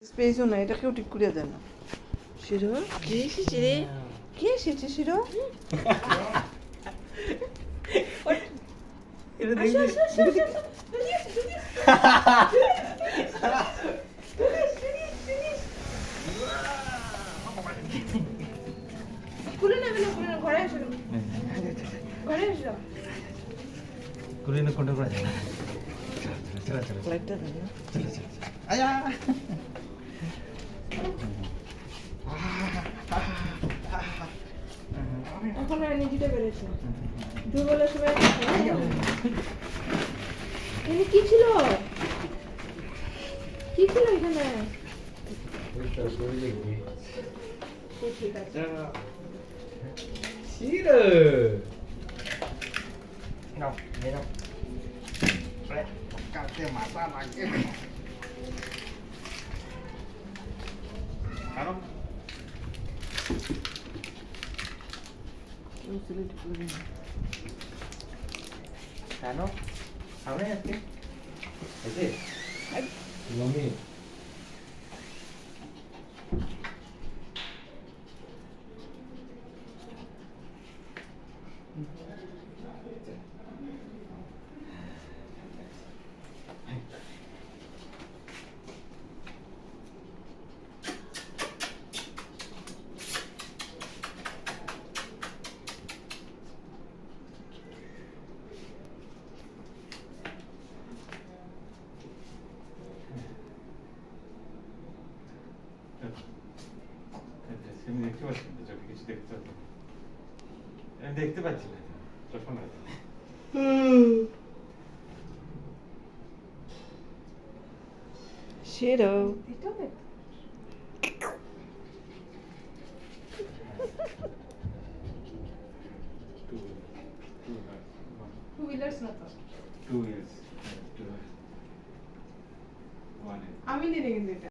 স্পেসও না, এটা কেউ ঠিক করে দেয় না। শিরো কে এসেছে রে? কে এসেছে শিরো? খুলে নেবে না, খুলে না, ঘরে এসো, ঘরে এসো। খুলে না কোনটা করা যায় না। চলো চলো লাইটটা দেন না। চলো চলো আয়া এখন আর এনার্জিটা বেড়েছে। দুর্বলের সময় এখানে কি ছিল? কি ছিল এখানে? ঠিক আছে। শিরো নাও নাও কাটে মাথা লাগে কারণ কেন সামনে আজকে এসে মম্মি আমি দেখতে পাচ্ছি না, চোখে কিছু দেখতে পাচ্ছি না। আমি দেখতে পাচ্ছি না চশমা লাগাতে। শিরো Two wheelers না তো। 2 years 1 আমি নিয়ে কিন্তু এটা